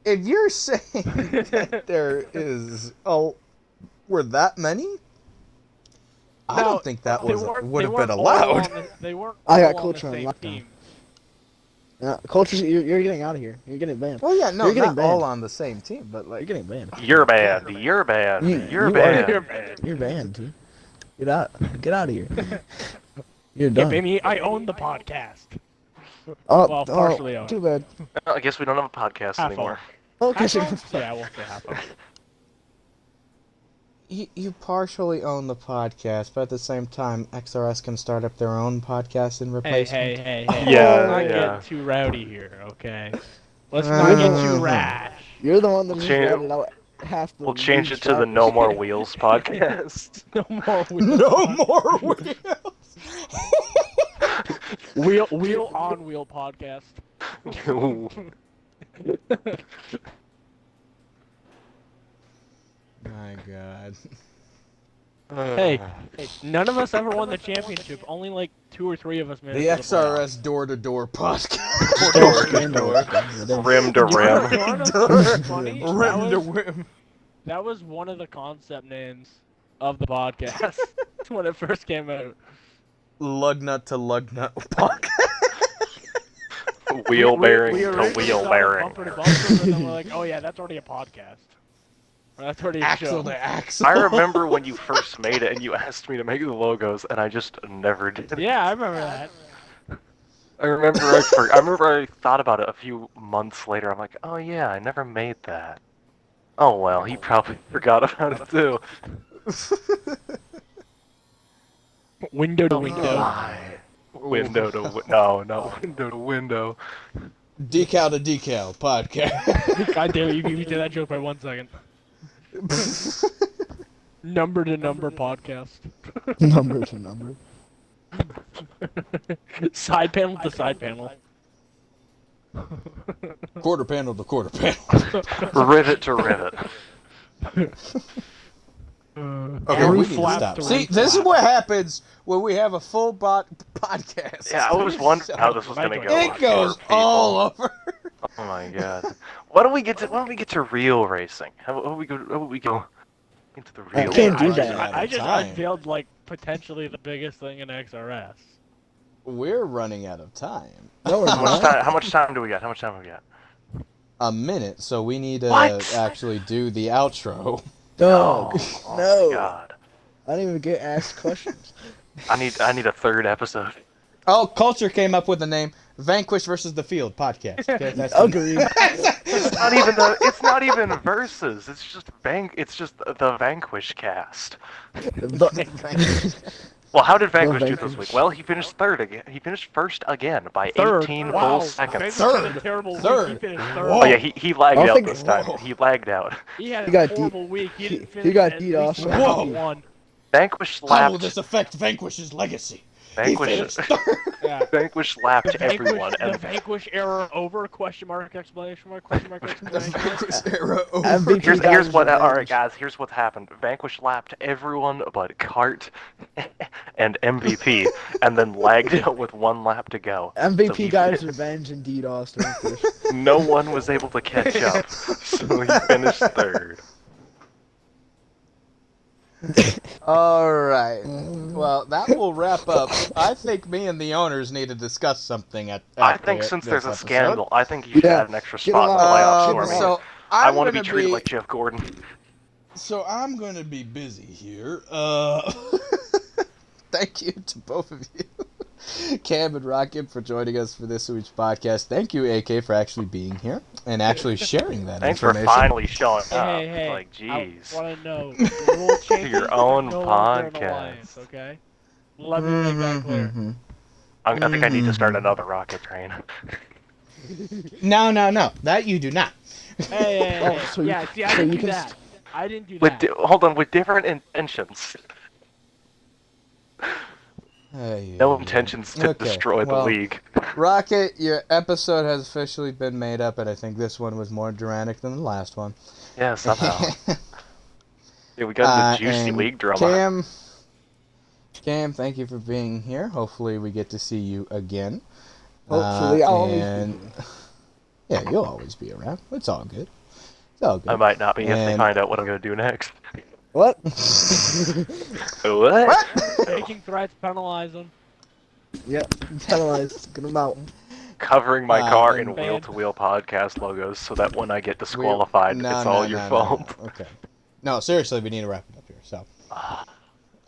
if you're saying that there were that many, I No, don't think that they would weren't- have they been weren't all allowed. on the- They weren't I got all on culture the on same lockdown. team. Culture, you're getting out of here. You're getting banned. Well, yeah, no, You're getting not banned. all on the same team, but You're like getting banned. You're banned. You're banned. You- You're you banned. You're banned. You're banned, dude. Get out. Get out of here. You're Yeah, done. baby, I own the podcast. Oh, well, partially owned. too bad. I guess we don't have a podcast Half anymore. Okay, Half so owned? Yeah, we'll say half owned. you partially own the podcast, but at the same time, XRS can start up their own podcast in Hey, replacement. hey. Yeah, Let's not yeah. get too rowdy here, okay? Let's not get too rash. you're the one that just Change- ratted out half the. We'll change league it to the shout- No More Wheels podcast. No more No more wheels. wheel on wheel podcast. My God. Hey, none of us ever won the championship. Only like 2 or 3 of us made The it to the playoffs. XRS door-to-door podcast. Oh, scandal. Rim to You wanna rim. know what's funny? Rim to rim. That was one of the concept names of the podcast when it first came out. Lugnut to lugnut podcast. Wheel bearing we to originally wheel thought bearing. Bumper to bumper, and then we're like, oh yeah, that's already a podcast. Or that's already a Axle show. to axle. I remember when you first made it and you asked me to make the logos, and I just never did. Yeah, I remember that. I remember I thought about it a few months later. I'm like, oh yeah, I never made that. Oh well, he probably forgot about it too. Window to window. My. Window to no, not window to window. Decal to decal podcast. God damn it, you beat me to that joke by 1 second. Number to number podcast. Number to number. Side panel to side panel. Quarter panel to quarter panel. Rivet to rivet. Okay, Every we need to flap stop. to See, this is reflap. what happens when we have a full podcast. Yeah, I was wondering how this was gonna go. It goes for people. all over. Oh my god. Why don't we get to real racing? How about we go into the real? can't do racing? that. I just Time. unveiled like potentially the biggest thing in XRS. We're running out of time. No, we're not. How much time do we got? How much time do we got? A minute, so we need to What? actually do the outro. Dog. Oh No. my god. I didn't even get asked questions. I need a third episode. Oh, Culture came up with the name Vanquish versus the Field podcast. Okay, that's Agreed. It's not even versus. It's just the Vanquish cast. Well, how did Vanquish do this Vanquish. week? Well, he finished third again. He finished first again by Third. 18 Wow. full seconds. Third. Had a terrible Third. week. He finished third. Whoa. Oh yeah, he lagged I out think- this time. Whoa. He lagged out. He had He a got horrible week. He didn't he finish got at DDoS. least Whoa. one. Vanquish How will lapped. this affect Vanquish's legacy? Vanquish. He finished third. Yeah. Vanquish lapped everyone, The and Vanquish era over? Question mark, exclamation mark, question mark, The exclamation mark. Vanquish era over. MVP here's guys what. revenge. All right, guys. Here's what happened. Vanquish lapped everyone but Cart and MVP, and then lagged out with 1 lap to go. So MVP he- guys revenge and DDoS. Vanquish. No one was able to catch up, so he finished third. All right. Well, that will wrap up. I think me and the owners need to discuss something I think since there's a scandal, I think you should Yeah. add an extra Get spot in the him out. playoffs Get for him me. out. So I I'm want to be gonna treated like Jeff Gordon. So I'm going to be busy here. Thank you to both of you, Cam and Rocket, for joining us for this week's podcast. Thank you, AK, for actually being here and actually sharing that Thanks for information. finally showing up. Hey, Like, jeez. I want to know. The rule changes, Your own no longer an podcast. alliance, okay? Let me make that clear. Mhm. I think I need to start another rocket train. No. That you do not. Hey, Oh, so you- yeah, see, I so didn't you do can that. I didn't do With that. hold on, with different intentions. No intentions to Okay, destroy the well, league. Rocket, your episode has officially been made up, and I think this one was more dramatic than the last one. Yeah, somehow. Yeah, we got into juicy and league drama. Cam, thank you for being here. Hopefully, we get to see you again. Hopefully, I'll always be and here. yeah, you'll always be around. It's all good. It's all good. I might not be if they And- find out what I'm going to do next. What? What? Making threats, penalize them. Yeah, penalized. Get them out. Covering my car in and- wheel-to-wheel podcast logos so that when I get disqualified, No, it's no, all no, your no, fault. no. Okay. No, seriously, we need to wrap it up here. So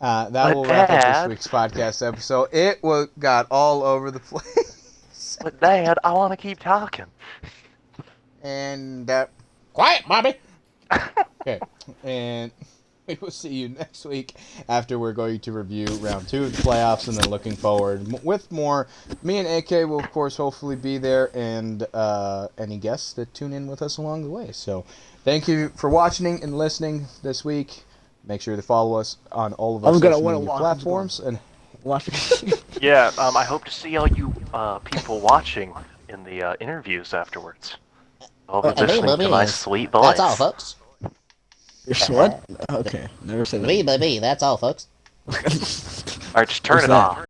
that But will wrap up Dad- this week's podcast episode. It got all over the place. But Dad, I want to keep talking. And quiet, Bobby. Okay, and we will see you next week after we're going to review round 2 of the playoffs, and then looking forward with more. Me and AK will, of course, hopefully be there, and any guests that tune in with us along the way. So, thank you for watching and listening this week. Make sure to follow us on all of our I'm gonna social wanna media watch platforms. And Watch. Yeah, I hope to see all you people watching in the interviews afterwards. I'll be listening to my sweet voice. That's all, folks. You're what? Okay, never said that. That's all, folks. Alright, just turn What's it that? off.